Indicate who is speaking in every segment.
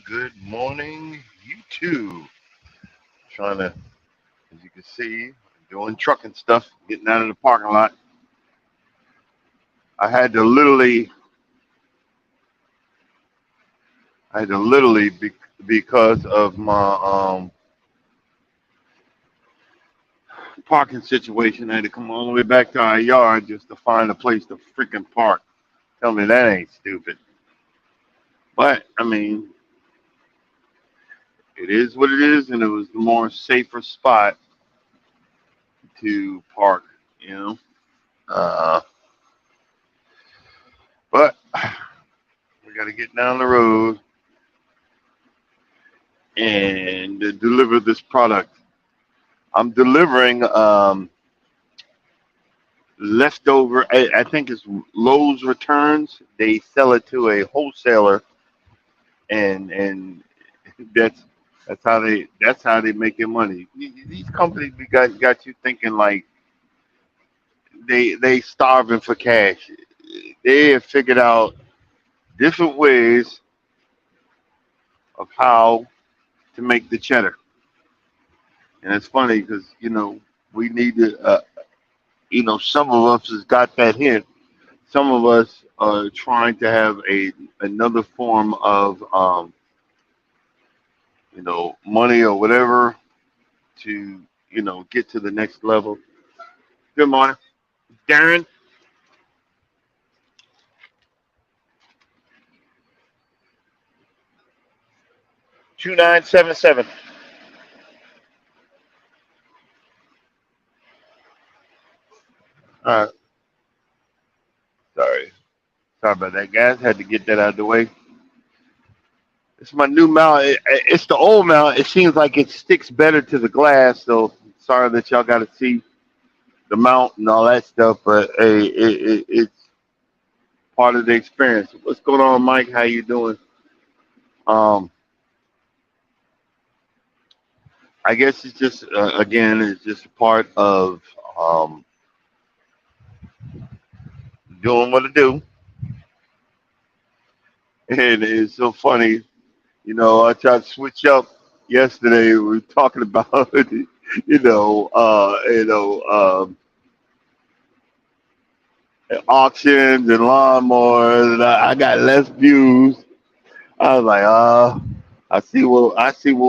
Speaker 1: Good morning, you too. Trying to, as you can see, doing trucking stuff, getting out of the parking lot. I had to literally, I had to literally, because of my parking situation, I had to come all the way back to our yard just to find a place to freaking park. Tell me that ain't stupid. But I mean, it is what it is, and it was the more safer spot to park, you know. Uh, but we got to get down the road and deliver this product. I'm delivering leftover. I think it's Lowe's returns. They sell it to a wholesaler, and that's that's how they make their money. These companies got you thinking like they starving for cash. They have figured out different ways of how to make the cheddar, and it's funny because we need to. Some of us has got that hint. Some of us are trying to have another form of money or whatever to get to the next level. Good morning, Darren. 2977. All right, sorry about that, guys. Had to get that out of the way. It's my new mount. It's the old mount. It seems like it sticks better to the glass. So sorry that y'all got to see the mount and all that stuff, but hey, it's part of the experience. What's going on, Mike? How you doing? Um, I guess it's just again, it's just a part of um, doing what I do, and it's so funny. I tried to switch up yesterday. We were talking about auctions and lawnmowers, and I got less views. I was like, I see what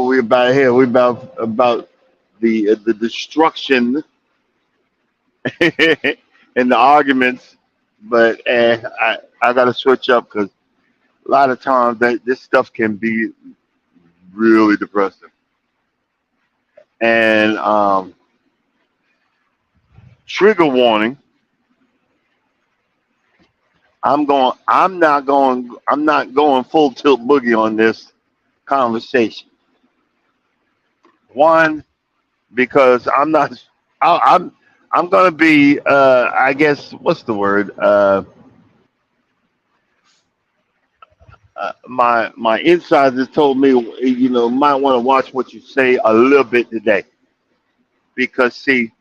Speaker 1: we're about here. We're about the destruction and the arguments, but I got to switch up because a lot of times that this stuff can be really depressing. And trigger warning: I'm not going full tilt boogie on this conversation. One, because I'm not. I'm gonna be. I guess what's the word? My insiders told me, might want to watch what you say a little bit today, because see,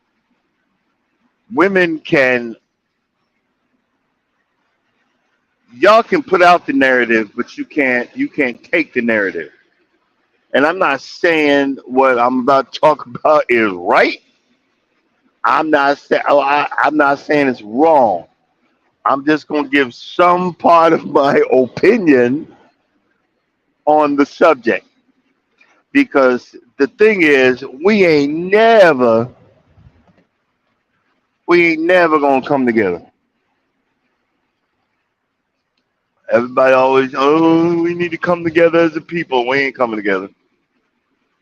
Speaker 1: women can Y'all can put out the narrative, but you can't take the narrative. And I'm not saying what I'm about to talk about is right. I'm not saying it's wrong. I'm just gonna give some part of my opinion on the subject because the thing is, we ain't never gonna come together. Everybody always, oh, we need to come together as a people. We ain't coming together.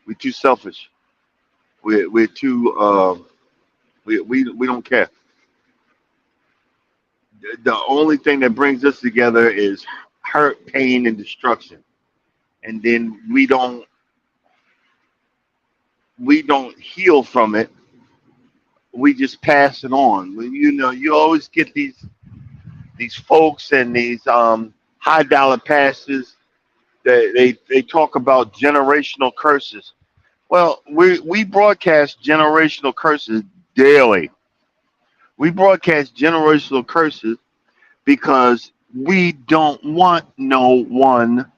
Speaker 1: We're too selfish. We're too we don't care. The only thing that brings us together is hurt, pain, and destruction. And then we don't heal from it. We just pass it on. You always get these folks and these high dollar pastors that they talk about generational curses. Well, we broadcast generational curses daily. We broadcast generational curses because we don't want no one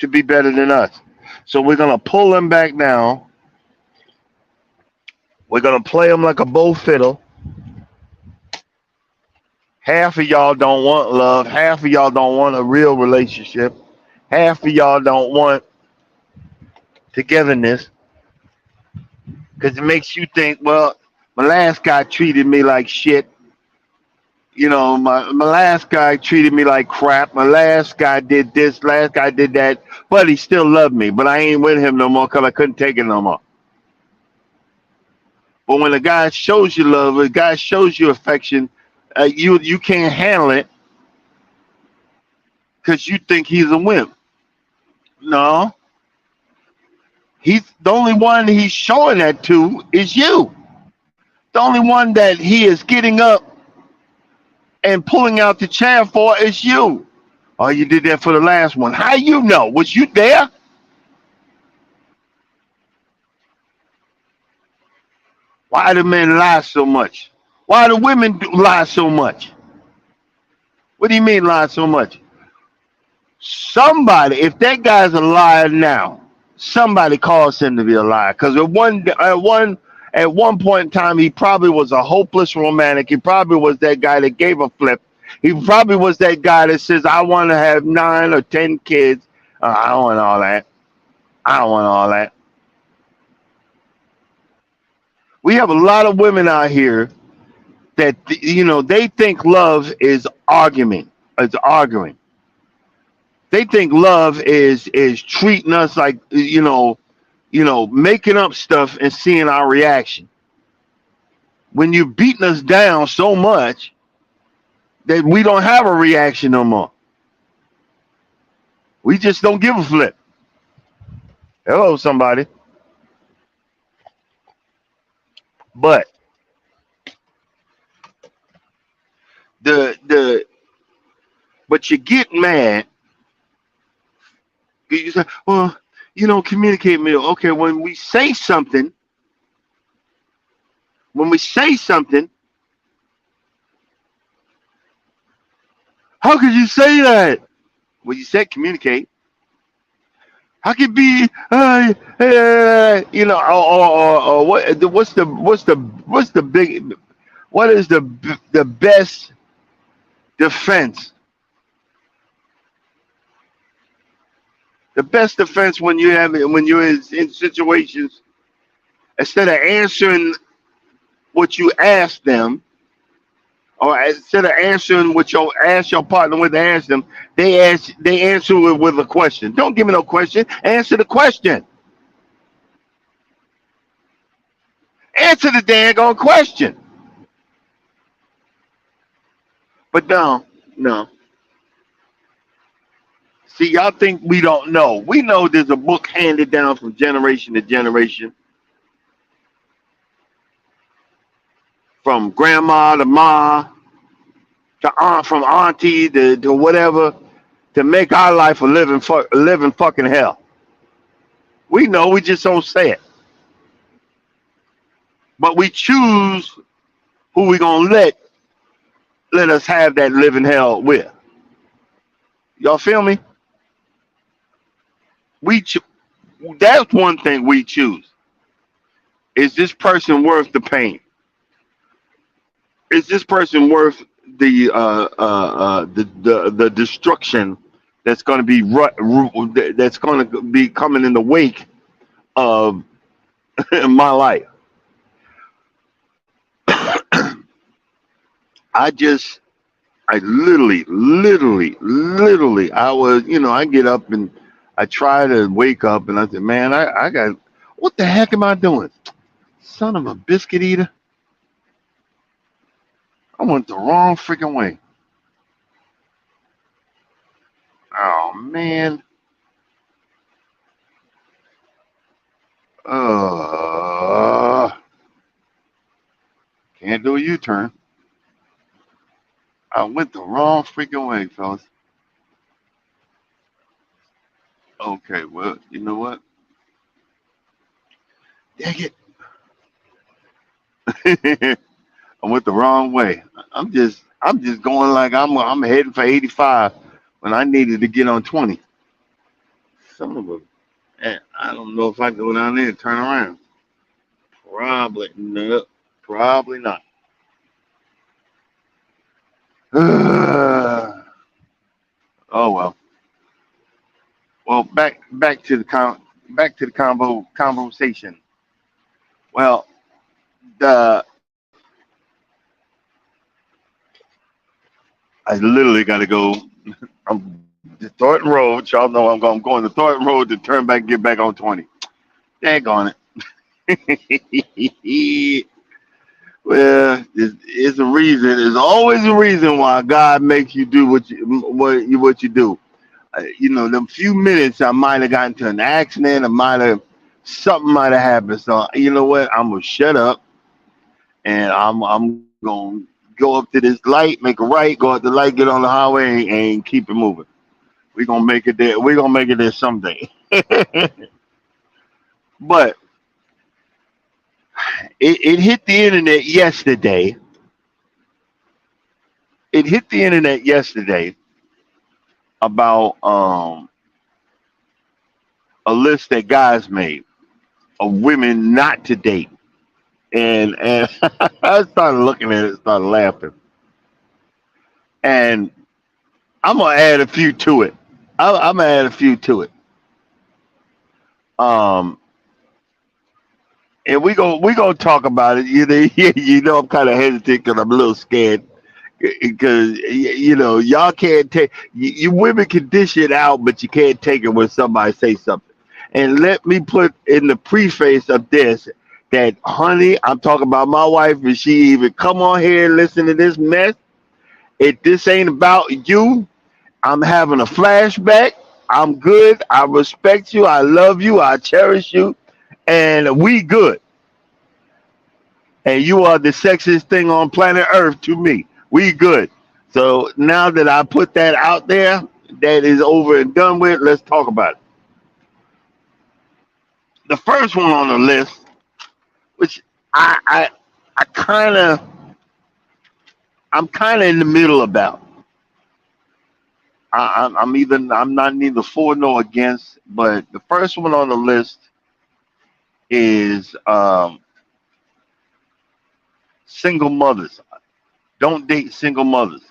Speaker 1: to be better than us. So we're gonna pull them back now. We're gonna play them like a bow fiddle. Half of y'all don't want love. Half of y'all don't want a real relationship. Half of y'all don't want togetherness because it makes you think, well, my last guy treated me like shit. My last guy treated me like crap. My last guy did this. Last guy did that. But he still loved me. But I ain't with him no more because I couldn't take it no more. But when a guy shows you love, a guy shows you affection, you can't handle it because you think he's a wimp. No, he's the only one he's showing that to is you. The only one that he is getting up and pulling out the chair for is you. Oh, you did that for the last one. How you know? Was you there? Why do men lie so much? Why do women lie so much? What do you mean lie so much? Somebody, if that guy's a liar now, somebody calls him to be a liar. Because at one point in time, he probably was a hopeless romantic. He probably was that guy that gave a flip. He probably was that guy that says, "I want to have 9 or 10 kids." I don't want all that. I don't want all that. We have a lot of women out here that they think love is arguing. It's arguing. They think love is treating us like making up stuff and seeing our reaction. When you're beating us down so much that we don't have a reaction no more. We just don't give a flip. Hello, somebody. But the but you get mad. You say, well, communicate me. Okay, when we say something, how could you say that? Well, you said communicate. How could be, or what is the best defense? The best defense when you're in situations, instead of answering what you ask them, or instead of answering what you ask your partner what to ask them, they answer it with a question. Don't give me no question. Answer the question. Answer the daggone question. But no, no. See, y'all think we don't know. We know there's a book handed down from generation to generation, from grandma to ma to aunt, from auntie to whatever, to make our life a living fucking hell. We know, we just don't say it. But we choose who we gonna let us have that living hell with. Y'all feel me? We cho- that's one thing we choose. Is this person worth the pain? Is this person worth the destruction that's going to be that's going to be coming in the wake of my life? I just I literally, I was, I get up and I try to wake up and I said, man, I got, what the heck am I doing? Son of a biscuit eater. I went the wrong freaking way. Oh, man. Uh, can't do a U turn. I went the wrong freaking way, fellas. Okay, well, you know what? Dang it. I went the wrong way. I'm just going like I'm heading for 85 when I needed to get on 20. Some of them. I don't know if I go down there and turn around. Probably no. Probably not. Oh well. Well, back to the conversation. Well, the I literally got to go. I'm the Thornton Road. Y'all know I'm going to Thornton Road to turn back, get back on 20. Dang on it. Well, it's a reason. There's always a reason why God makes you do what you do. Them few minutes I might have gotten into an accident, I might have something might have happened. So you know what? I'm gonna shut up and I'm gonna go up to this light, make a right, go up the light, get on the highway, and keep it moving. We're gonna make it there. We're gonna make it there someday. But it hit the internet yesterday. It hit the internet yesterday about a list that guys made of women not to date. And I started looking at it, started laughing. And I'm gonna add a few to it. I'm gonna add a few to it. Um, and we gonna talk about it. I'm kind of hesitant because I'm a little scared because y'all can't take you women can dish it out, but you can't take it when somebody say something. And let me put in the preface of this that, honey, I'm talking about my wife. If she even come on here and listen to this mess, if this ain't about you, I'm having a flashback. I'm good. I respect you. I love you. I cherish you. And we good. And you are the sexiest thing on planet Earth to me. We good. So now that I put that out there, that is over and done with, let's talk about it. The first one on the list, which I I, I kind of I'm kind of in the middle about. I'm not neither for nor against, but the first one on the list is single mothers. Don't date single mothers.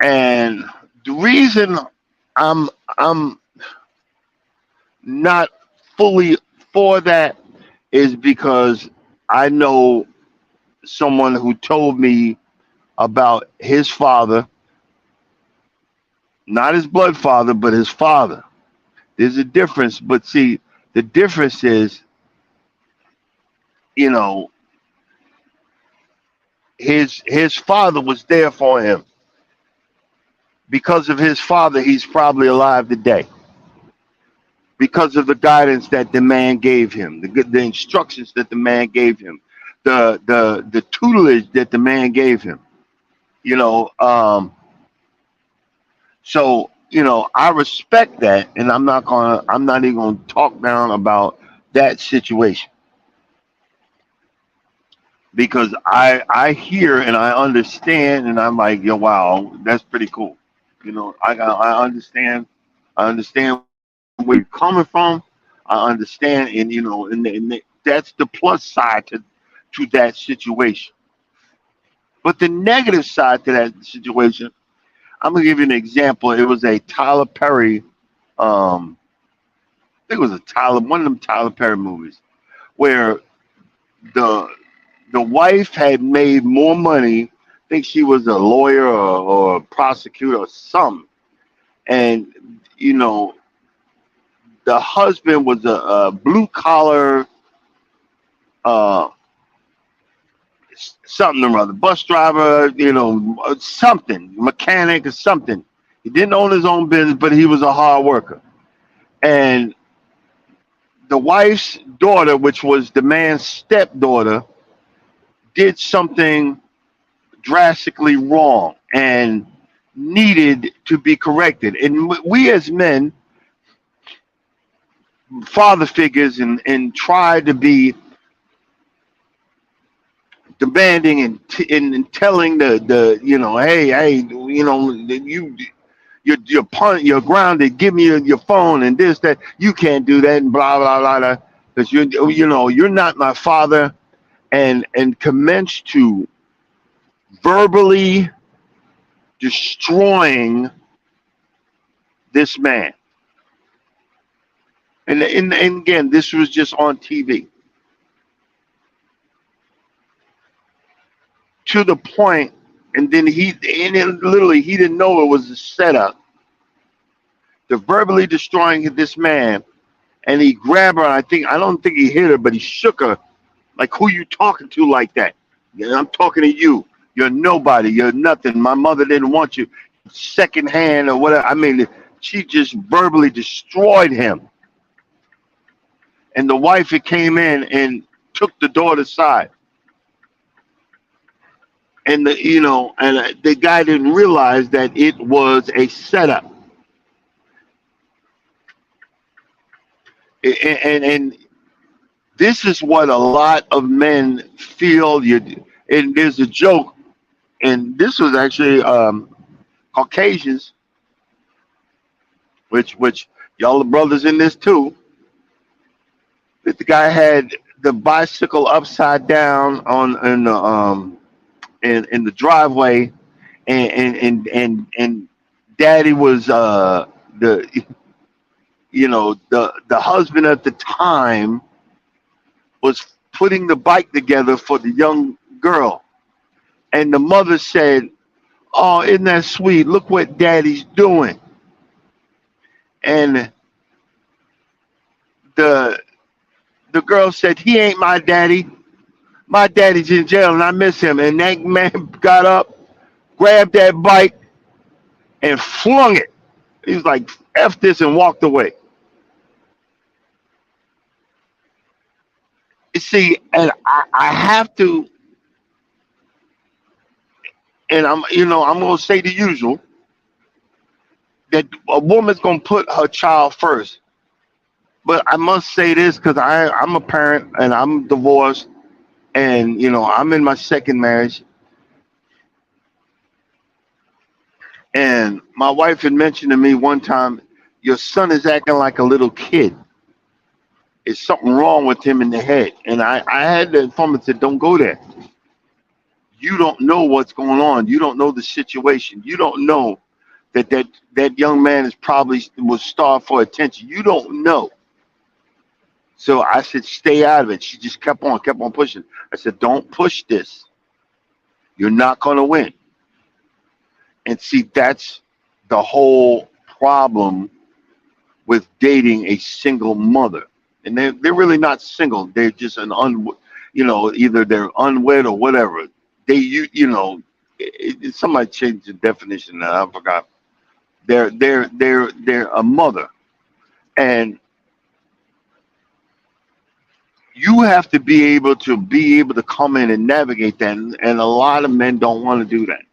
Speaker 1: And the reason I'm I'm not fully for that is because I know someone who told me about his father, not his blood father, but his father. There's a difference, but see, the difference is, you know, his father was there for him. Because of his father, he's probably alive today. Because of the guidance that the man gave him, the instructions that the man gave him, the tutelage that the man gave him. You know, so I respect that, and I'm not even gonna talk down about that situation because I hear and I understand, and I'm like, yo, wow, that's pretty cool. I understand. I understand where you're coming from. I understand, and that's the plus side to that situation. But the negative side to that situation, I'm gonna give you an example. It was a Tyler Perry, I think it was one of them Tyler Perry movies where the the wife had made more money. I think she was a lawyer or a prosecutor or something, and you know the husband was a blue collar uh, something or other, bus driver, something, mechanic or something. He didn't own his own business, but he was a hard worker. And the wife's daughter, which was the man's stepdaughter, did something drastically wrong and needed to be corrected. And we as men, father figures, and try to be demanding and telling the hey, you're grounded. Give me your phone and this that you can't do that and blah blah blah blah because you're not my father, and commence to verbally destroying this man. And again, this was just on TV to the point, and then literally he didn't know it was a setup to verbally destroying this man. And he grabbed her. I don't think he hit her, but he shook her. Like, who you talking to like that? Yeah, I'm talking to you. You're nobody. You're nothing. My mother didn't want you. Second hand or whatever. I mean, she just verbally destroyed him. And the wife it came in and took the daughter's side. And the guy didn't realize that it was a setup. And this is what a lot of men feel. And there's a joke, and this was actually Caucasians, which y'all are brothers in this too. That the guy had the bicycle upside down on in the driveway, and daddy was the the husband at the time was putting the bike together for the young girl, and the mother said, "Oh, isn't that sweet? Look what daddy's doing." And the the girl said, "He ain't my daddy. My daddy's in jail, and I miss him." And that man got up, grabbed that bike, and flung it. He was like, "F this," and walked away. You see, and I have to, and I'm gonna say the usual that a woman's gonna put her child first. But I must say this because I'm a parent and I'm divorced, and I'm in my second marriage. And my wife had mentioned to me one time, "Your son is acting like a little kid. Is something wrong with him in the head?" And I had to inform her, said, "Don't go there. You don't know what's going on. You don't know the situation. You don't know that young man is probably was starved for attention. You don't know." So I said, "Stay out of it." She just kept on pushing. I said, "Don't push this. You're not going to win." And see, that's the whole problem with dating a single mother. And they're really not single. They're just either they're unwed or whatever. Somebody changed the definition. I forgot. They're a mother, and you have to be able to come in and navigate that. And a lot of men don't want to do that,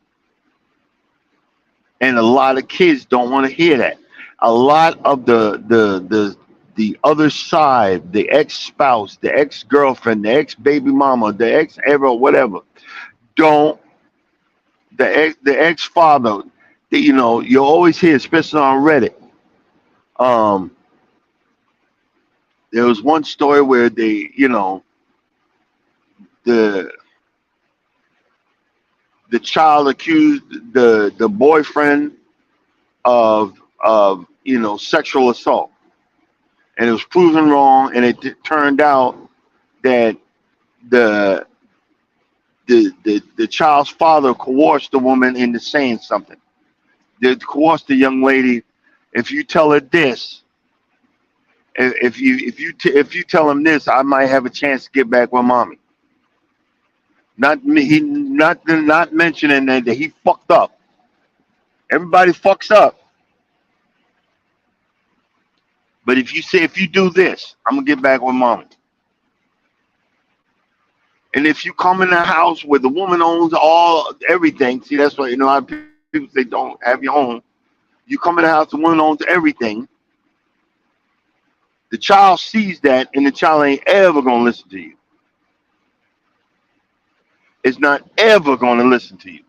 Speaker 1: and a lot of kids don't want to hear that. A lot of the other side, the ex spouse, the ex girlfriend, the ex baby mama, the ex ever whatever, don't the ex father. You always hear, especially on Reddit. Um, there was one story where the the child accused the boyfriend of sexual assault, and it was proven wrong, and it turned out that the the child's father coerced the woman into saying something. They coerced the young lady. If you tell her this, if you tell him this, I might have a chance to get back with mommy. Not me. Not mentioning that he fucked up. Everybody fucks up. But if you do this, I'm gonna get back with mommy. And if you come in a house where the woman owns all everything, see that's why a lot of people say don't have your home. You come in the house, the woman owns everything. The child sees that, and the child ain't ever gonna listen to you. It's not ever gonna listen to you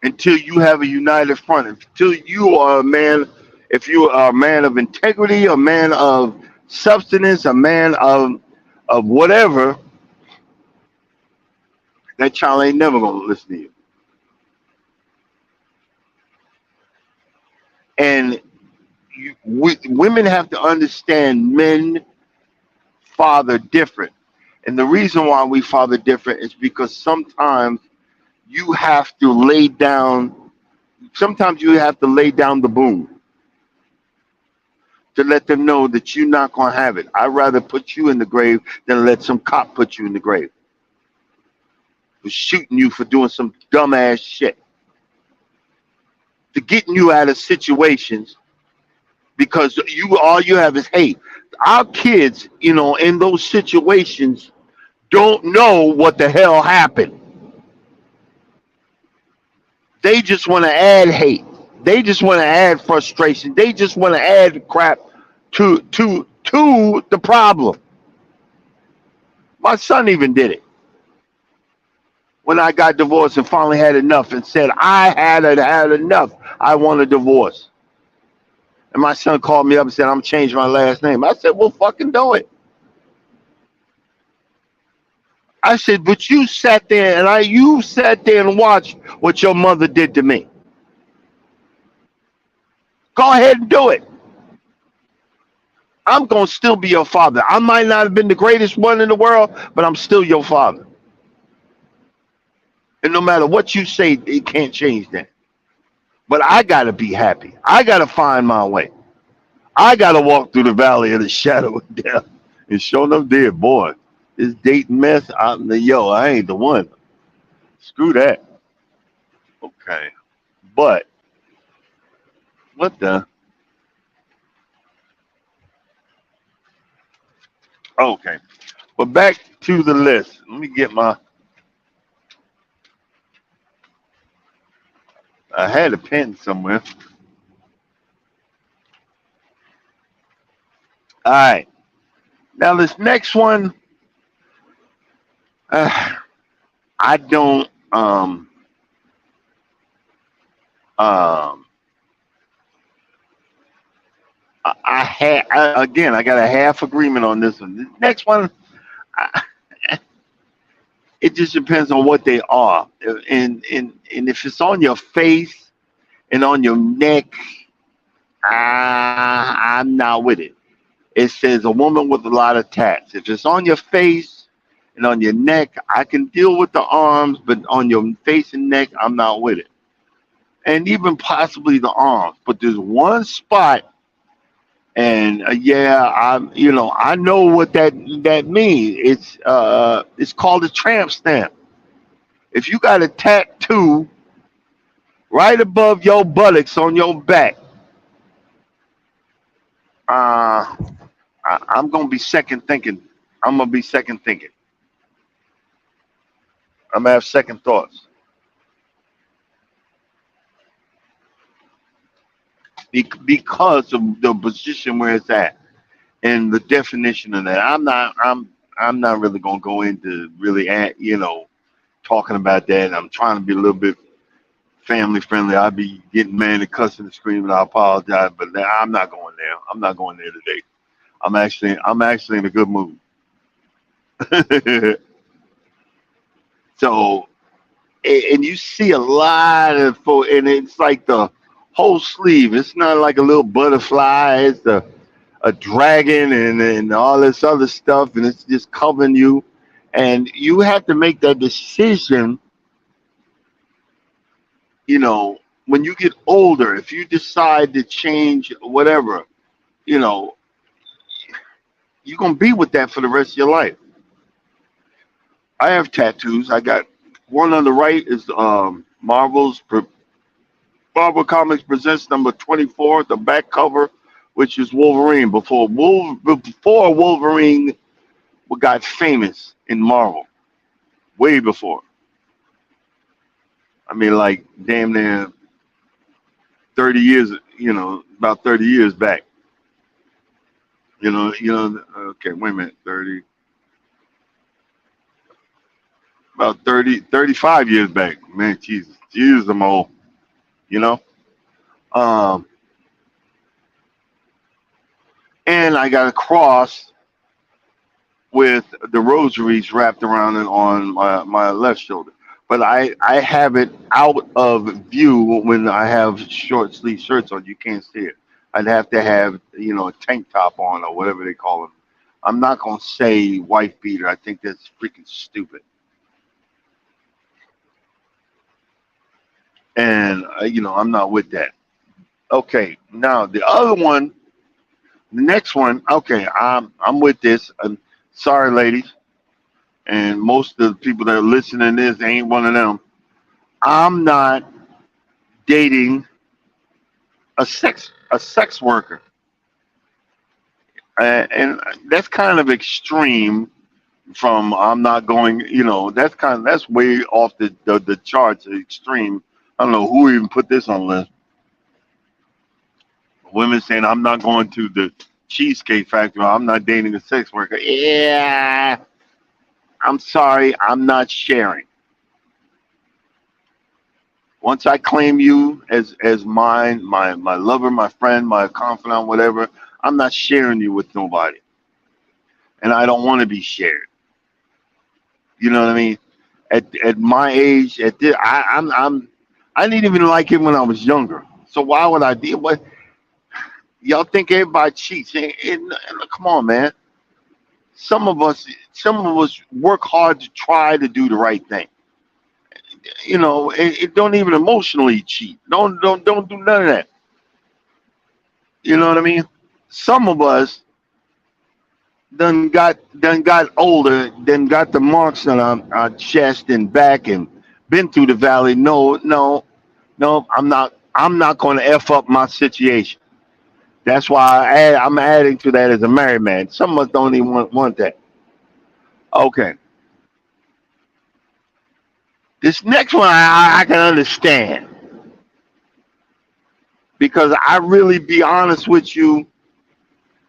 Speaker 1: until you have a united front. Until you are a man, if you are a man of integrity, a man of substance, a man of whatever, that child ain't never gonna listen to you. And women have to understand men father different. And the reason why we father different is because you have to lay down, sometimes you have to lay down the boom to let them know that you're not going to have it. I'd rather put you in the grave than let some cop put you in the grave for shooting you for doing some dumbass shit, to getting you out of situations because all you have is hate. Our kids, in those situations, don't know what the hell happened. They just want to add hate. They just want to add frustration. They just want to add crap to the problem. My son even did it when I got divorced and finally had enough and said I had enough. I want a divorce. And my son called me up and said I'm changing my last name. I said, well, fucking do it. I said, but you sat there and watched what your mother did to me. Go ahead and do it. I'm going to still be your father. I might not have been the greatest one in the world, but I'm still your father. And no matter what you say, it can't change that. But I got to be happy. I got to find my way. I got to walk through the valley of the shadow of death. And sure enough, there, boy, this dating mess, I ain't the one. Screw that. Okay. But, what the? Okay. But back to the list. Let me get I had a pen somewhere. All right. Now, this next one, I don't, um, again, I got a half agreement on this one. This next one, I, it just depends on what they are. And if it's on your face and on your neck, I'm not with it. It says a woman with a lot of tats. If it's on your face and on your neck, I can deal with the arms, but on your face and neck, I'm not with it. And even possibly the arms. But there's one spot, and yeah, I know what that means. It's called a tramp stamp. If you got a tattoo right above your buttocks on your back, uh, I'm gonna be second thinking. I'm gonna be second thinking. I'm gonna have second thoughts because of the position where it's at and the definition of that. I'm not really gonna go into really, talking about that. And I'm trying to be a little bit family friendly. I'd be getting mad and cussing and screaming. I apologize, but I'm not going there. I'm not going there today. I'm actually in a good mood. So, and you see a lot of and it's like the whole sleeve. It's not like a little butterfly. It's a dragon and all this other stuff, and it's just covering you. And you have to make that decision, you know, when you get older, if you decide to change whatever, you know, you're gonna be with that for the rest of your life. I have tattoos. I got one on the right is Marvel Comics presents number 24, the back cover, which is Wolverine before Wolverine got famous in Marvel, way before. I mean, like damn near 30 years, about 30 years back. Okay, wait a minute, 30, about 30, 35 years back. Man, Jesus, I'm old, you know. Um, and I got a cross with the rosaries wrapped around it on my left shoulder. But I have it out of view when I have short sleeve shirts on. You can't see it. I'd have to have a tank top on or whatever they call them. I'm not gonna say wife beater. I think that's freaking stupid. And I'm not with that. Okay, now the other one, the next one. Okay, I'm with this. Sorry, ladies, and most of the people that are listening to this ain't one of them. I'm not dating a sex worker, and that's kind of extreme. From I'm not going, that's way off the charts. Extreme. I don't know who even put this on the list. Women saying I'm not going to the Cheesecake Factory. I'm not dating a sex worker. Yeah, I'm sorry. I'm not sharing. Once I claim you as mine, my lover, my friend, my confidant, whatever, I'm not sharing you with nobody, and I don't want to be shared. You know what I mean? At my age, at this, I didn't even like him when I was younger. So why would I do what? Y'all think everybody cheats? Come on, man. Some of us work hard to try to do the right thing. It don't even emotionally cheat. Don't do none of that. You know what I mean? Some of us done got older, then got the marks on our chest and back and been through the valley. No, no, no, I'm not going to f up my situation. That's why I'm adding to that as a married man. Some of us don't even want that. Okay, this next one I can understand because I really be honest with you.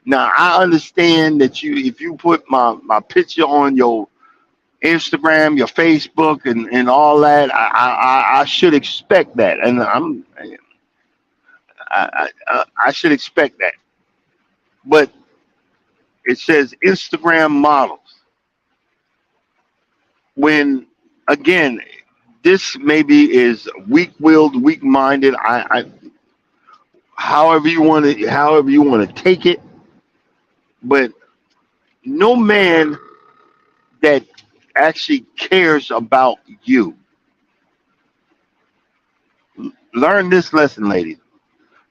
Speaker 1: Now I understand that if you put my picture on your Instagram, your Facebook, and all that, I should expect that, and I should expect that. But it says Instagram models. When again, this maybe is weak-willed, weak-minded. However you want to take it, but no man that actually cares about you. Learn this lesson, ladies.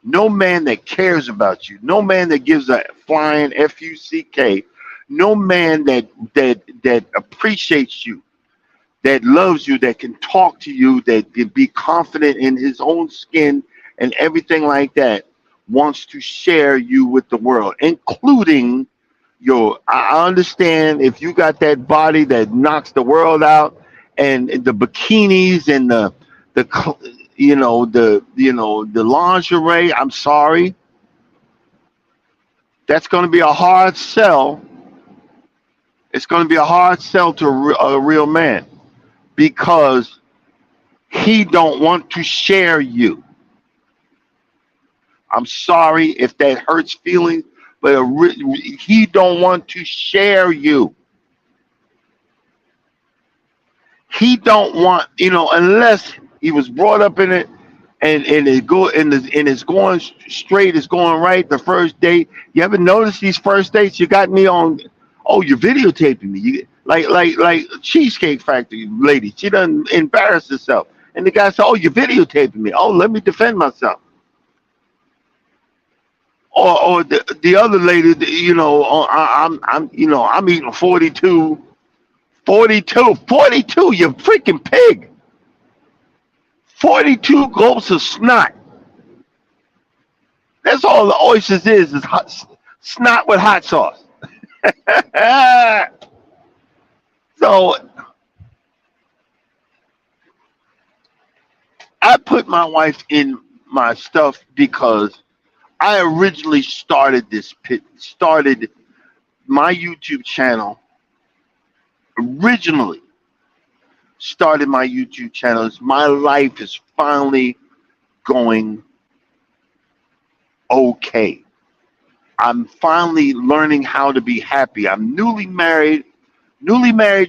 Speaker 1: No man that cares about you, no man that gives a flying fuck, no man that appreciates you, that loves you, that can talk to you, that can be confident in his own skin and everything like that, wants to share you with the world, including your. I understand if you got that body that knocks the world out, and the bikinis and the the lingerie. I'm sorry, that's going to be a hard sell. It's going to be a hard sell to a real man. because he don't want to share you. I'm sorry if that hurts feelings, but he don't want to share you. He don't want, unless he was brought up in it, and it go and it's going straight, it's going right. The first date, you ever notice these first dates? You got me on. Oh, you're videotaping me. Like Cheesecake Factory lady. She done embarrassed herself, and the guy said, "Oh, you're videotaping me. Oh, let me defend myself." Or the other lady, I'm eating 42, 42, 42. You freaking pig. 42 gulps of snot. That's all the oysters is hot, snot with hot sauce. So I put my wife in my stuff because I originally started my YouTube channel. Originally started my YouTube channel. My life is finally going okay. I'm finally learning how to be happy. I'm newly married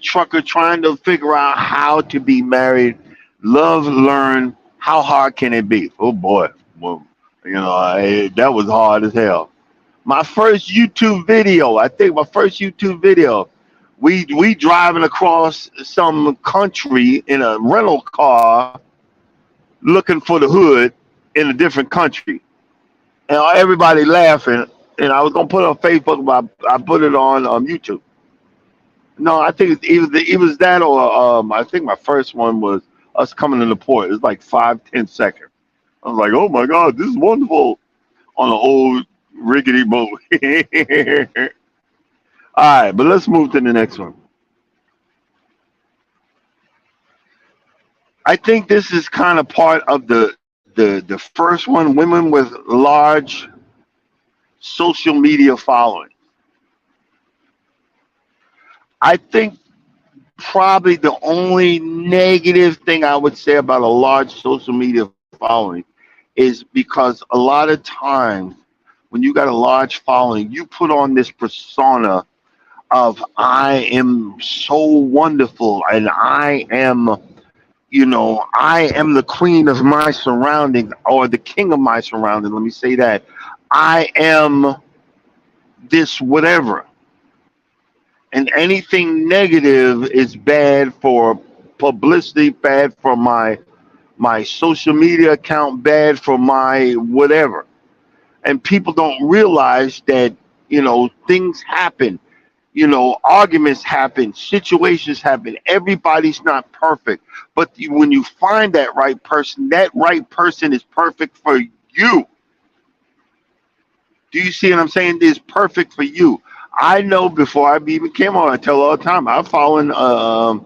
Speaker 1: trucker trying to figure out how to be married. Love, learn. How hard can it be? Oh boy, well, that was hard as hell. My first YouTube video, I think my first YouTube video, we driving across some country in a rental car, looking for the hood in a different country, and everybody laughing. And I was gonna put it on Facebook, but I put it on YouTube. No, I think it was that, or I think my first one was us coming to the port. It was like 5-10 seconds. I was like, oh my god, this is wonderful on an old rickety boat. All right, but let's move to the next one. I think this is kind of part of the first one. Women with large social media following. I think probably the only negative thing I would say about a large social media following is because a lot of times when you got a large following, you put on this persona of I am so wonderful and I am the queen of my surroundings or the king of my surroundings. Let me say that. I am this whatever. And anything negative is bad for publicity, bad for my social media account, bad for my whatever. And people don't realize that, things happen, arguments happen, situations happen. Everybody's not perfect. But when you find that right person is perfect for you. Do you see what I'm saying? It's perfect for you. I know before I even came on, I tell all the time, I'm following a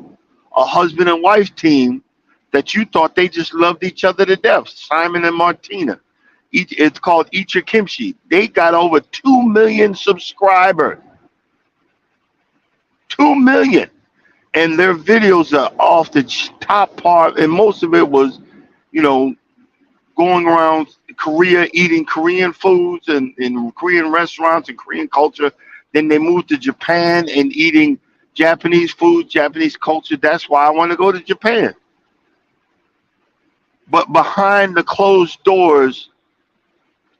Speaker 1: husband and wife team that you thought they just loved each other to death, Simon and Martina. It's called Eat Your Kimchi. They got over 2 million subscribers. 2 million. And their videos are off the top part, and most of it was, you know, going around Korea, eating Korean foods and in Korean restaurants and Korean culture. Then they moved to Japan and eating Japanese food, Japanese culture. That's why I want to go to Japan. But behind the closed doors,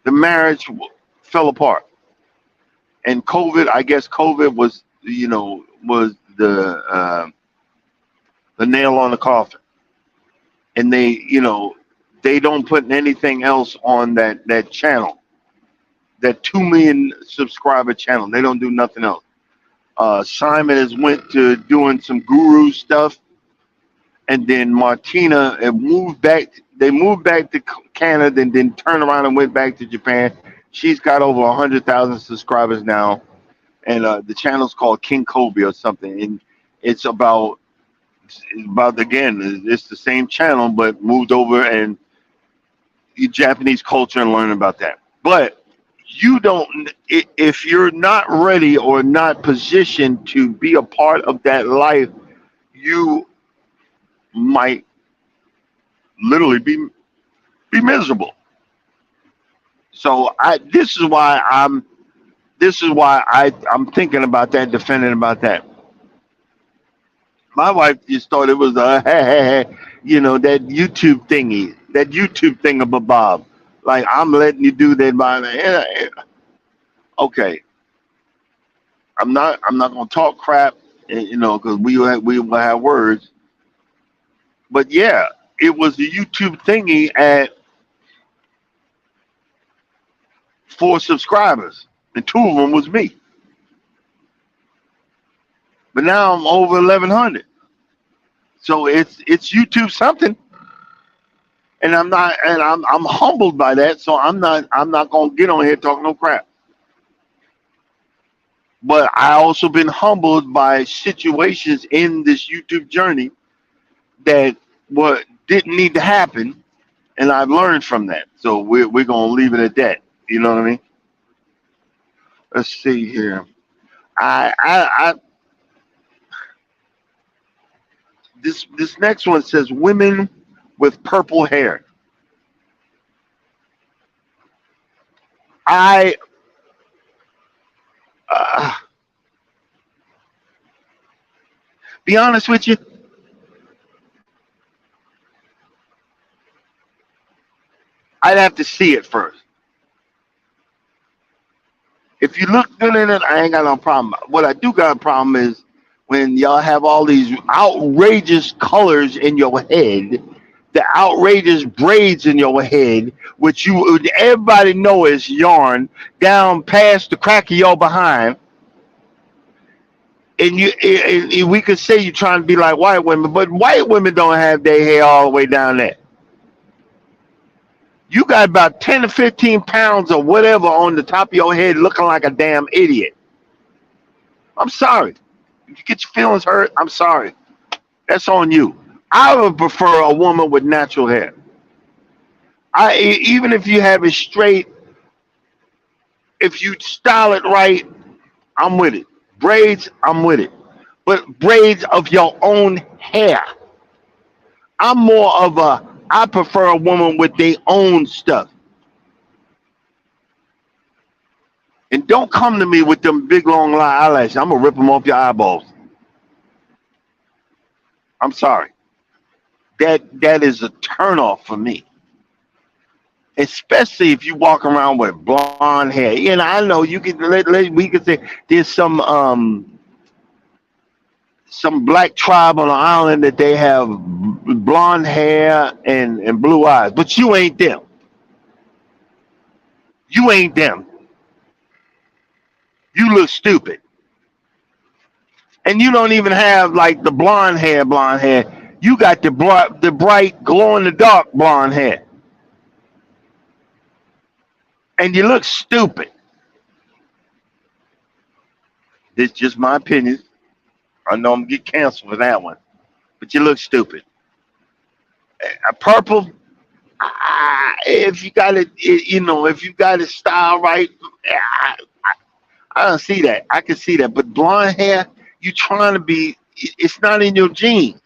Speaker 1: the marriage fell apart. And COVID, I guess COVID was, was the nail on the coffin. And they don't put anything else on that channel, that 2 million subscriber channel. They don't do nothing else. Simon has went to doing some guru stuff, and then Martina moved back. They moved back to Canada and then turned around and went back to Japan. She's got over 100,000 subscribers now, and the channel's called King Kobe or something. And it's about again, it's the same channel but moved over and Japanese culture and learn about that. But you don't, if you're not ready or not positioned to be a part of that life, you might literally be miserable. So I'm thinking about that, defending about that. My wife just thought it was that YouTube thingy, that YouTube thingamabob. Like I'm letting you do that by okay. I'm not gonna talk crap, because we will have words. But yeah, it was the YouTube thingy at 4 subscribers, and two of them was me. But now I'm over 1,100. So it's YouTube something, and I'm humbled by that. So I'm not gonna get on here talking no crap. But I also been humbled by situations in this YouTube journey that what didn't need to happen, and I've learned from that. So we're gonna leave it at that. You know what I mean? Let's see here. I this next one says women with purple hair. I uh, be honest with you, I'd have to see it first. If you look good in it, I ain't got no problem. What I do got a problem is when y'all have all these outrageous colors in your head, the outrageous braids in your head, which everybody know is yarn down past the crack of your behind, and we could say you're trying to be like white women, but white women don't have their hair all the way down there. You got about 10 to 15 pounds of whatever on the top of your head looking like a damn idiot. I'm sorry. If you get your feelings hurt, I'm sorry. That's on you. I would prefer a woman with natural hair. Even if you have it straight, if you style it right, I'm with it. Braids, I'm with it. But braids of your own hair. I prefer a woman with their own stuff. And don't come to me with them big long eyelashes. I'm gonna rip them off your eyeballs. I'm sorry. That is a turnoff for me. Especially if you walk around with blonde hair. I know you can we could say there's some black tribe on the island that they have blonde hair and blue eyes, but you ain't them. You ain't them. You look stupid. And you don't even have like the blonde hair. You got the bright glow in the dark blonde hair. And you look stupid. This is just my opinion. I know I'm gonna get canceled for that one. But you look stupid. Purple, if you got it, if you got it style right, I don't see that. I can see that. But blonde hair, you trying to be, it's not in your genes.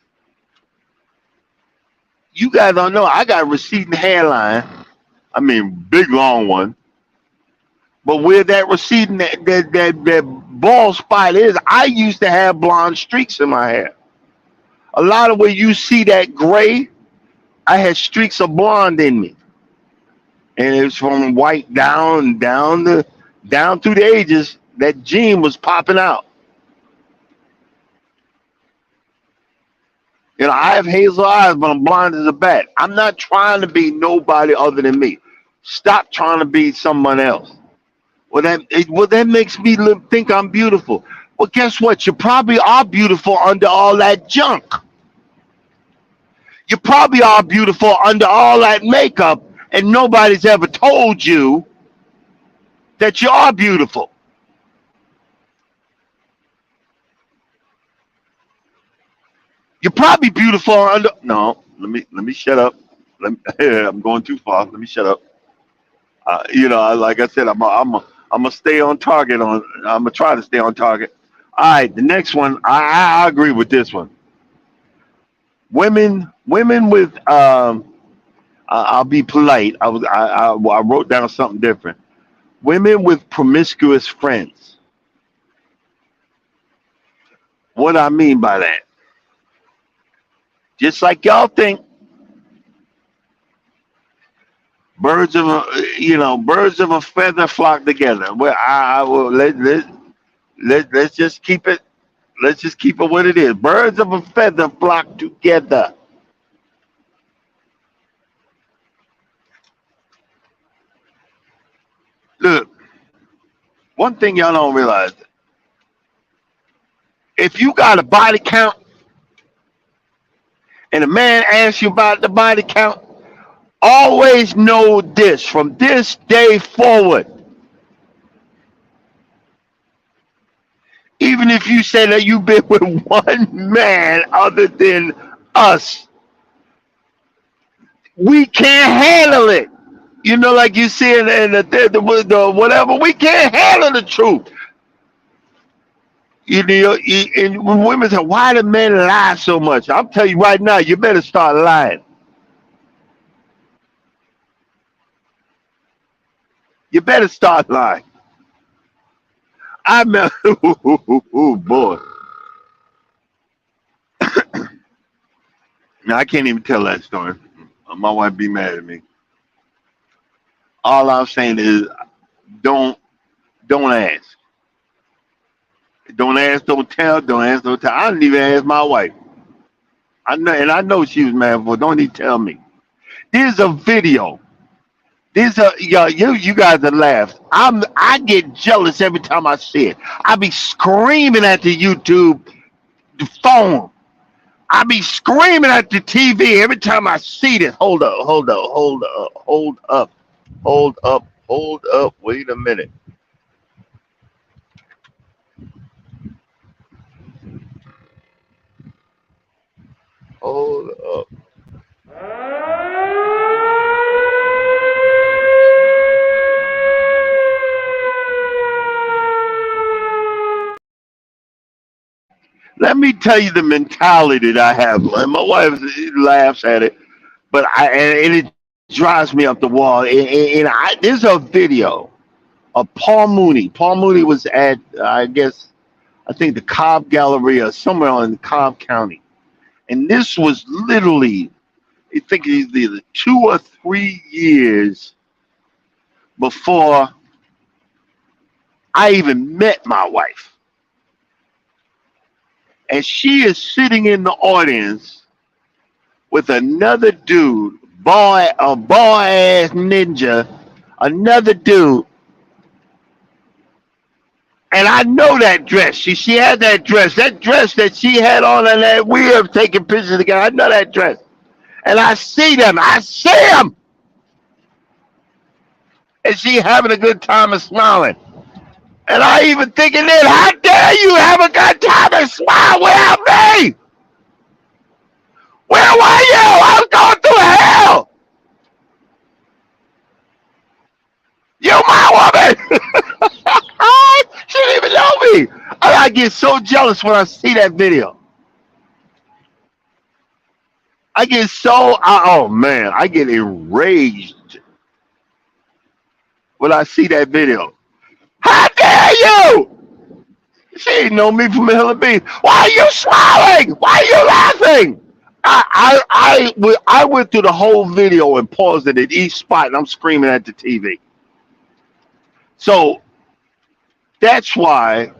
Speaker 1: You guys don't know. I got a receding hairline. I mean, big long one. But where that receding, that bald spot is, I used to have blonde streaks in my hair. A lot of where you see that gray, I had streaks of blonde in me. And it was from white down through the ages. That gene was popping out. I have hazel eyes, but I'm blind as a bat. I'm not trying to be nobody other than me. Stop trying to be someone else. That makes me think I'm beautiful. Well, guess what? You probably are beautiful under all that junk. You probably are beautiful under all that makeup, and nobody's ever told you that you are beautiful. You're probably beautiful under. No, let me shut up. I'm going too far. Let me shut up. Like I said, I'm gonna stay on target. I'm gonna try to stay on target. All right, the next one, I agree with this one. women with I'll be polite. I wrote down something different. Women with promiscuous friends. What I mean by that, just like y'all think birds of a feather flock together. Well, I will let's just keep it. Let's just keep it what it is. Birds of a feather flock together. Look, one thing y'all don't realize: if you got a body count and a man asks you about the body count, always know this: from this day forward, even if you say that you've been with one man other than us, we can't handle it. You know, like you see in the whatever, we can't handle the truth. And when women say, "Why do men lie so much?" I'll tell you right now, you better start lying. You better start lying. I remember, oh boy, now I can't even tell that story. My wife be mad at me. All I'm saying is, don't don't ask, don't ask, don't tell, don't ask, don't tell. I didn't even ask my wife. I know, and I know she was mad for. Don't even tell me. There's a video. There's a you guys are laugh. I get jealous every time I see it. I be screaming at the YouTube the phone. I be screaming at the TV every time I see this. Hold up, hold up, hold up, hold up, hold up, hold up. Wait a minute. Hold up. Let me tell you the mentality that I have. And my wife laughs at it, but and it drives me up the wall. There's a video of Paul Mooney. Paul Mooney was at I think the Cobb Gallery or somewhere in Cobb County, and this was literally I think it's either 2 or 3 years before I even met my wife, and she is sitting in the audience with another dude, a boy ass ninja, another dude. And I know that dress. She had that dress that she had on, and that we are taking pictures together. I know that dress. And I see them. I see them. And she having a good time and smiling. And I even thinking then, how dare you have a good time and smile without me? Where were you? I was going through hell. You my woman. She didn't even know me. I get so jealous when I see that video. I get so, oh man, I get enraged when I see that video. How dare you? She ain't know me from a hill of beans. Why are you smiling? Why are you laughing? I went through the whole video and paused it at each spot, and I'm screaming at the TV. So that's why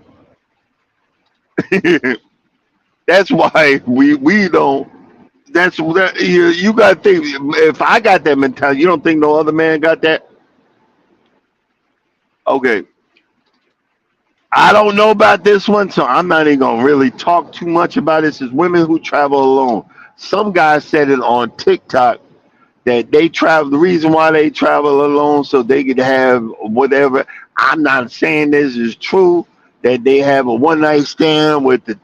Speaker 1: that's why we don't. That's that you got to think. If I got that mentality, you don't think no other man got that? Okay, I don't know about this one, so I'm not even gonna really talk too much about this. Is women who travel alone. Some guy said it on TikTok that they travel. The reason why they travel alone so they could have whatever. I'm not saying this is true. That they have a one night stand with the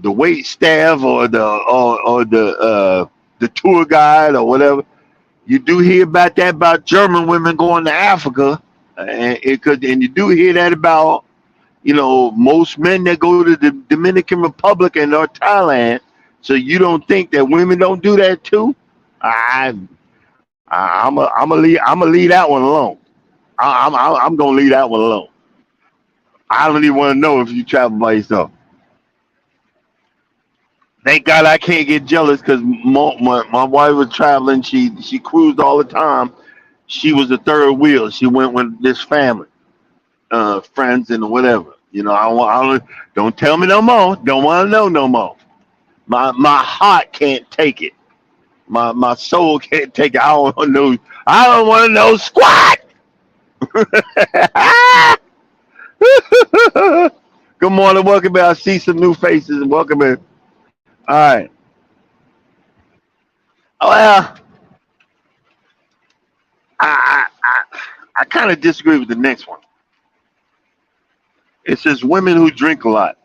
Speaker 1: wait staff or the tour guide or whatever. You do hear about that about German women going to Africa, and you do hear that about Most men that go to the Dominican Republic and or Thailand. So you don't think that women don't do that too? I, I'm gonna leave that one alone. I'm gonna leave that one alone. I don't even want to know if you travel by yourself. Thank God I can't get jealous because my wife was traveling. She cruised all the time. She was the third wheel. She went with this family, friends and whatever. Don't tell me no more. Don't want to know no more. My heart can't take it. My soul can't take it. I don't want to know. I don't want to know squat. Good morning, welcome back. I see some new faces and welcome in. All right. Well, I kind of disagree with the next one. It says women who drink a lot.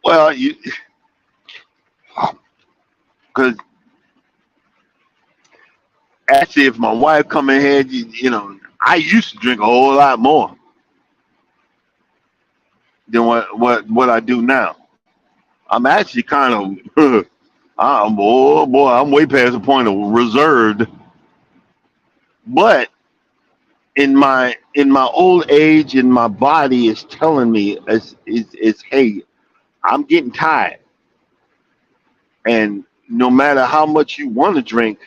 Speaker 1: Well, because actually, if my wife come in here, I used to drink a whole lot more than what I do now. I'm actually kind of, I'm way past the point of reserved. But in my old age, and my body is telling me, is hey, I'm getting tired, and no matter how much you want to drink,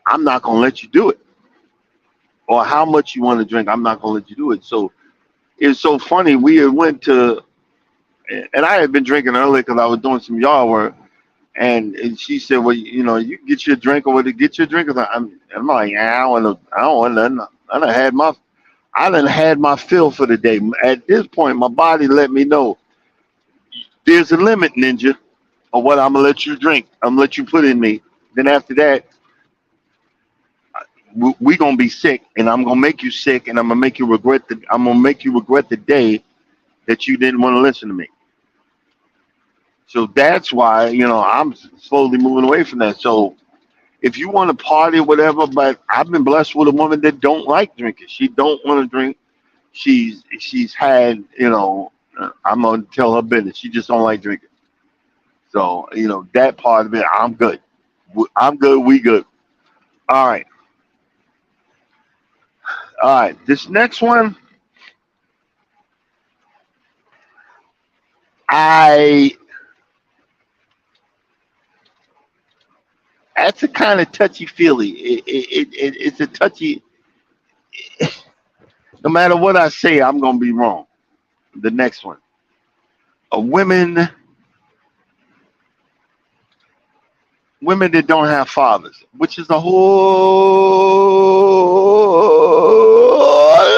Speaker 1: I'm not gonna let you do it. Or how much you want to drink, I'm not gonna let you do it. So it's so funny. We had went to, and I had been drinking earlier because I was doing some yard work. And she said, "Well, you get your drink or whatever. Get your drink." I'm like, "Yeah, I don't want nothing. I done had my fill for the day. At this point, my body let me know there's a limit, ninja, of what I'm gonna let you drink. I'm gonna let you put in me. Then after that, we gonna be sick, and I'm gonna make you sick, and I'm gonna make you regret the day that you didn't want to listen to me." So that's why I'm slowly moving away from that. So if you want to party or whatever, but I've been blessed with a woman that don't like drinking. She don't want to drink. She's had I'm gonna tell her business. She just don't like drinking. So that part of it, I'm good. I'm good. We good. All right. All right. This next one, I that's a kind of touchy feely. It's a touchy. No matter what I say, I'm gonna be wrong. The next one, women that don't have fathers, which is a whole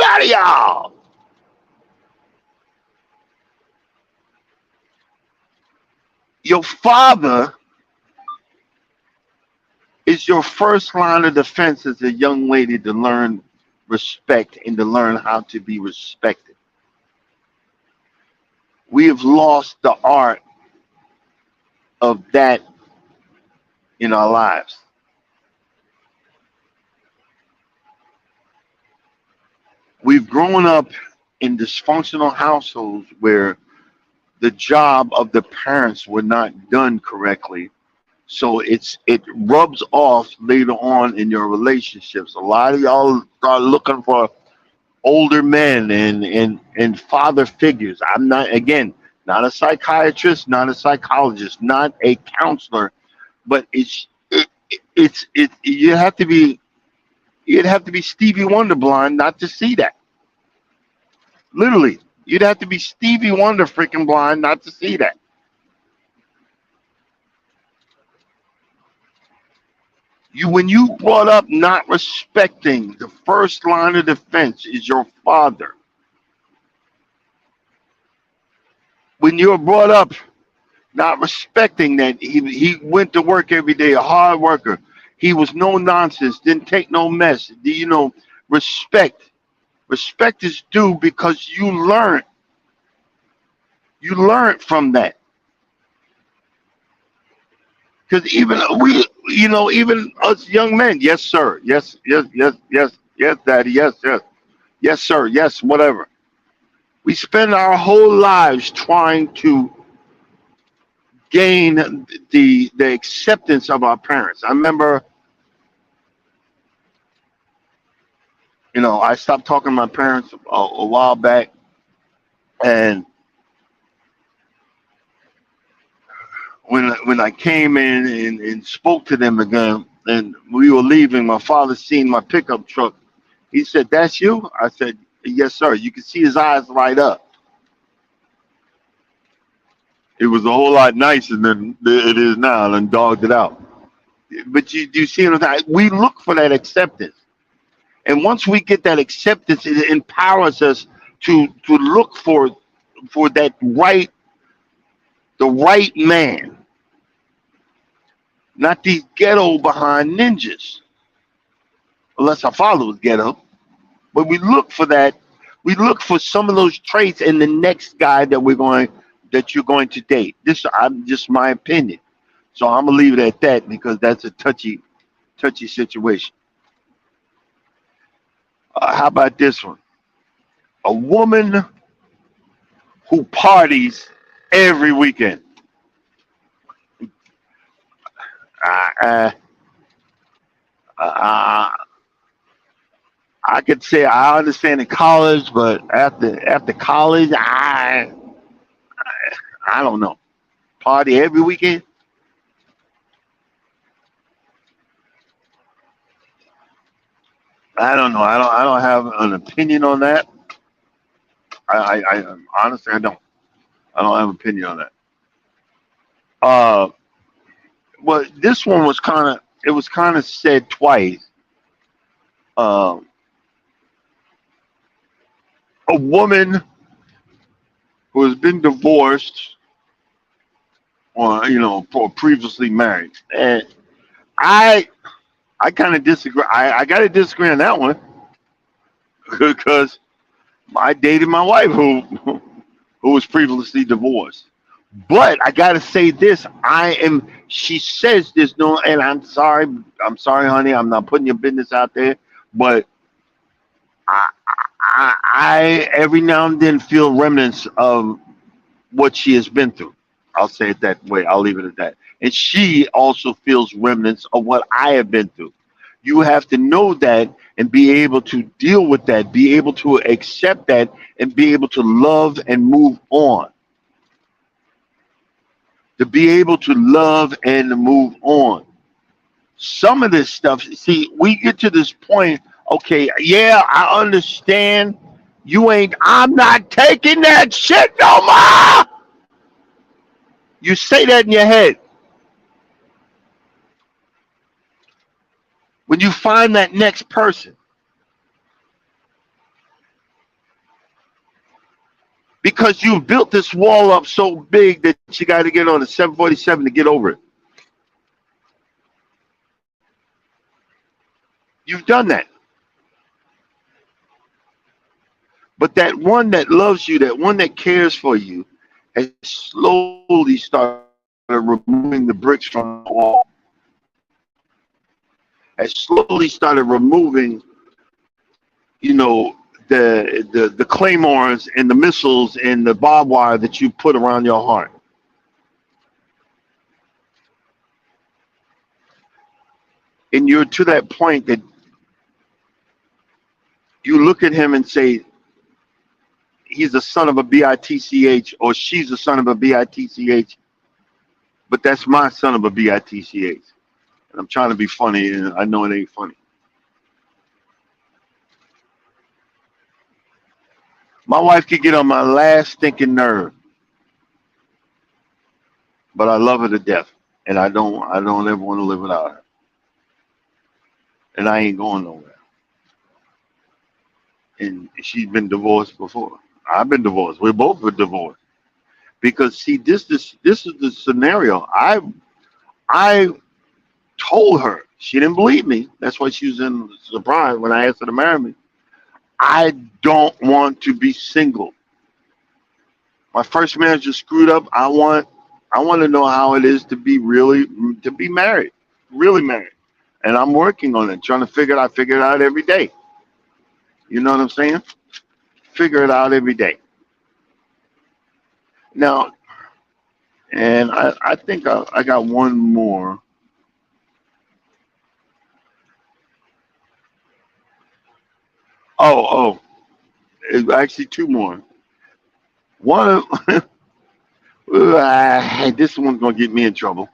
Speaker 1: lot of y'all. Your father is your first line of defense as a young lady to learn respect and to learn how to be respected. We have lost the art of that in our lives. We've grown up in dysfunctional households where the job of the parents were not done correctly. So it rubs off later on in your relationships. A lot of y'all start looking for older men and father figures. I'm not, again, not a psychiatrist, not a psychologist, not a counselor, but you have to be, you'd have to be Stevie Wonder blind not to see that. Literally, you'd have to be Stevie Wonder freaking blind not to see that. When you brought up not respecting, the first line of defense is your father. When you're brought up not respecting that he went to work every day, a hard worker, he was no nonsense, didn't take no mess. Respect. Respect is due because you learned from that. Because even us young men, yes, sir, yes, yes, yes, yes, yes, daddy, yes, yes, yes, sir, yes, whatever. We spend our whole lives trying to gain the acceptance of our parents. I remember, I stopped talking to my parents a while back, and when I came in and spoke to them again, and we were leaving, my father seen my pickup truck. He said, "That's you?" I said, "Yes, sir." You could see his eyes light up. It was a whole lot nicer than it is now, and dogged it out. But you see what I'm saying? We look for that acceptance. And once we get that acceptance, it empowers us to look for the right man, not these ghetto behind ninjas, unless our father was ghetto. But we look for that. We look for some of those traits in the next guy that you're going to date. This I'm just my opinion. So I'm gonna leave it at that because that's a touchy situation. How about this one? A woman who parties every weekend. Uh, uh, uh, I could say I understand in college, but after college, I don't know. Party every weekend. I don't know. I don't have an opinion on that. I honestly I don't. I don't have an opinion on that. Uh, well, this one was kind of it was kind of said twice. Um, a woman who has been divorced or or previously married, and I I kind of disagree. I got to disagree on that one because I dated my wife who was previously divorced. But I gotta say this: I am. She says there's no, and I'm sorry. I'm sorry, honey. I'm not putting your business out there, but I, I every now and then feel remnants of what she has been through. I'll say it that way. I'll leave it at that. And she also feels remnants of what I have been through. You have to know that and be able to deal with that, be able to accept that, and be able to love and move on. To be able to love and move on. Some of this stuff, see, we get to this point, okay, yeah, I understand. I'm not taking that shit no more. You say that in your head. When you find that next person, because you built this wall up so big that you got to get on a 747 to get over it. You've done that. But that one that loves you, that one that cares for you, has slowly started removing the bricks from the wall, has slowly started removing, you know, the claymores and the missiles and the barbed wire that you put around your heart. And you're to that point that you look at him and say, he's a son of a bitch, or she's a son of a bitch, but that's my son of a bitch. And I'm trying to be funny, and I know it ain't funny. My wife could get on my last stinking nerve, but I love her to death, and I don't ever want to live without her, and I ain't going nowhere. And she's been divorced before. I've been divorced. We both been divorced because see, this is the scenario. I told her she didn't believe me. That's why she was in surprise when I asked her to marry me. I don't want to be single. My first marriage was screwed up. I want to know how it is to be married, really married. And I'm working on it, trying to figure it out. Figure it out every day. You know what I'm saying? Figure it out every day. Now, and I think I got one more. Oh, it's actually two more. One of this one's gonna get me in trouble.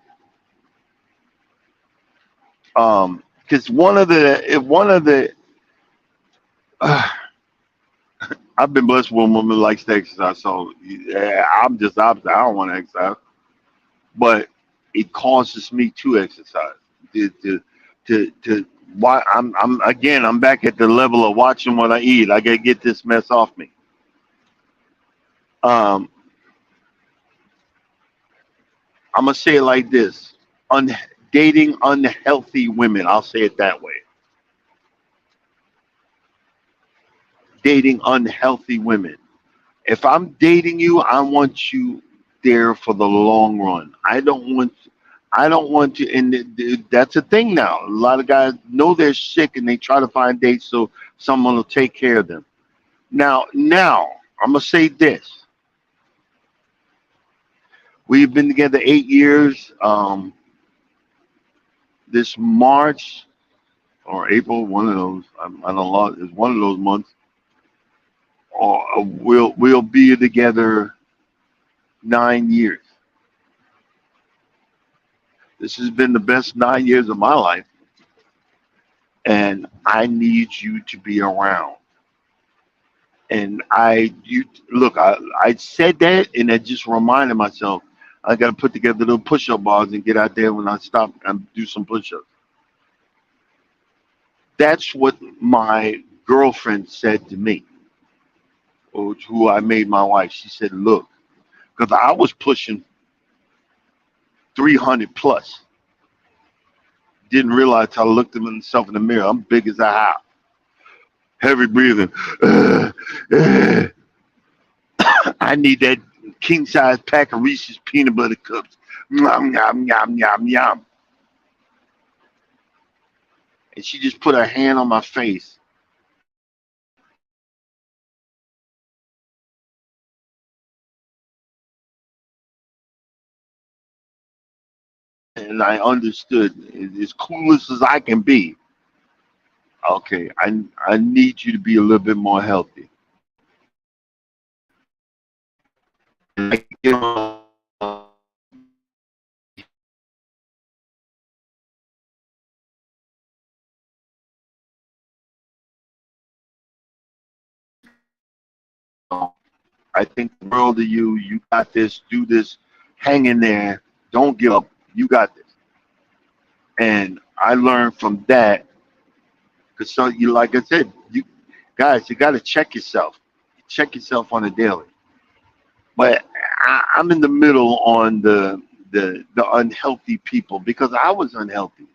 Speaker 1: Because one of the if one of the uh, I've been blessed with a woman who likes to exercise, so yeah, I'm just opposite. I don't want to exercise, but it causes me to exercise. To to to why I'm again I'm back at the level of watching what I eat. I gotta get this mess off me. Um, I'm gonna say it like this: dating unhealthy women. I'll say it that way. Dating unhealthy women. If I'm dating you, I want you there for the long run. I don't want to, and that's a thing now. A lot of guys know they're sick and they try to find dates so someone will take care of them. Now, I'm gonna say this: we've been together 8 years. This March or April, one of those, I don't know, is one of those months. Or we'll be together 9 years. This has been the best 9 years of my life, and I need you to be around. And you look, I said that, and I just reminded myself I got to put together little push-up bars and get out there when I stop and do some push-ups. That's what my girlfriend said to me, or who I made my wife. She said, "Look, because I was pushing 300 plus, didn't realize till I looked at myself in the mirror. I'm big as a house, heavy breathing. I need that king size pack of Reese's peanut butter cups. Yum, yum, yum, yum, yum." And she just put her hand on my face. And I understood, as cool as I can be, okay, I need you to be a little bit more healthy. I think the world of you. You got this. Do this. Hang in there. Don't give up. You got this. And I learned from that because, so you, like I said, you guys, you got to check yourself. Check yourself on a daily. But I'm in the middle on the unhealthy people because I was unhealthy.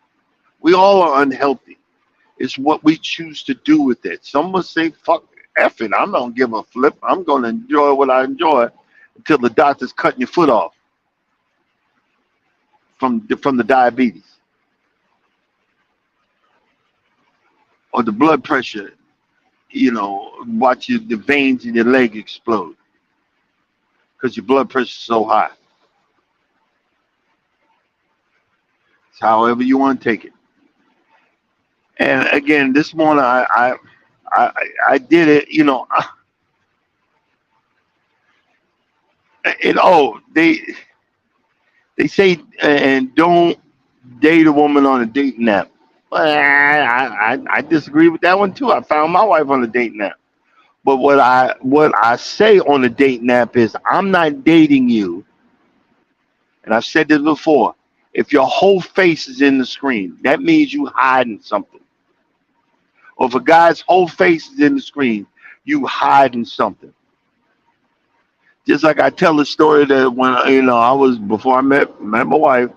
Speaker 1: We all are unhealthy. It's what we choose to do with it. Some will say, "Fuck, F it. I'm gonna give a flip. I'm gonna enjoy what I enjoy until the doctor's cutting your foot off from the diabetes or the blood pressure. Watch the veins in your leg explode because your blood pressure is so high." It's however you want to take it. And again, this morning I, I did it. And they say and don't date a woman on a dating app. Well, I disagree with that one too. I found my wife on a dating app. But what I say on a dating app is I'm not dating you. And I've said this before. If your whole face is in the screen, that means you hiding something. Or if a guy's whole face is in the screen, you hiding something. Just like I tell the story that when I was before I met my wife,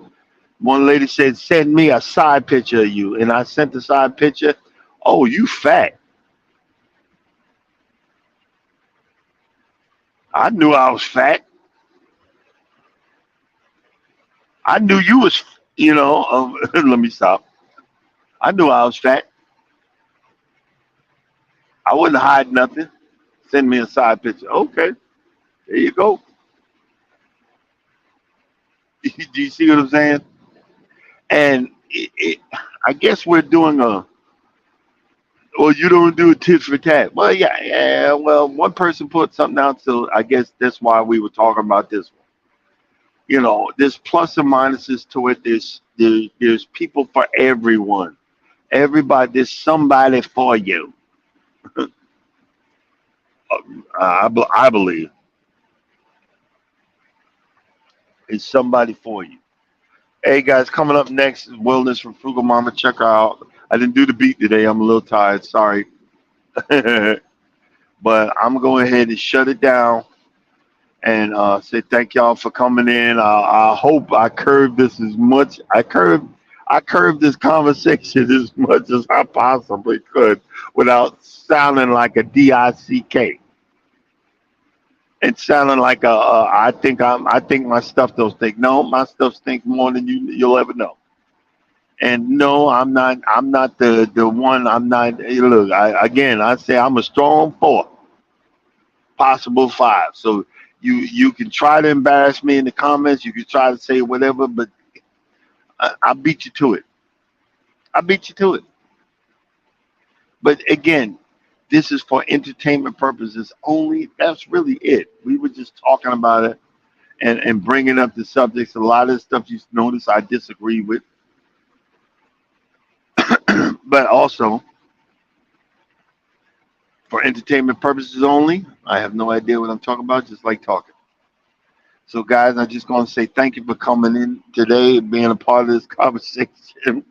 Speaker 1: one lady said, "Send me a side picture of you," and I sent the side picture. "Oh, you fat." I knew I was fat. I knew you was, let me stop. I knew I was fat. I wouldn't hide nothing. Send me a side picture. Okay, there you go. Do you see what I'm saying? And I guess we're doing a, well, you don't do a tit for tat. Well, yeah, yeah. Well, one person put something out, so I guess that's why we were talking about this one. There's plus and minuses to it. There's people for everyone. Everybody, there's somebody for you. I believe it's somebody for you. Hey guys, coming up next is Wellness from Frugal Mama. Check her out. I didn't do the beat today. I'm a little tired. Sorry. But I'm going ahead and shut it down and say thank y'all for coming in. I hope I curved this as much. I curved this conversation as much as I possibly could without sounding like a dick and sounding like I think my stuff don't stink. No, my stuff stinks more than you'll ever know. And no, I'm not the one. I'm not. Hey, look, I say I'm a strong four, possible five. So you can try to embarrass me in the comments. You can try to say whatever, but I beat you to it. I beat you to it. But again, this is for entertainment purposes only. That's really it. We were just talking about it and bringing up the subjects. A lot of the stuff you notice I disagree with, but also for entertainment purposes only. I have no idea what I'm talking about. Just like talking. So, guys, I'm just going to say thank you for coming in today and being a part of this conversation.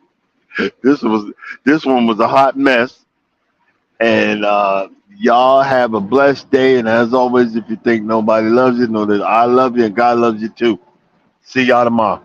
Speaker 1: This was this one was a hot mess, and y'all have a blessed day. And as always, if you think nobody loves you, know that I love you and God loves you too. See y'all tomorrow.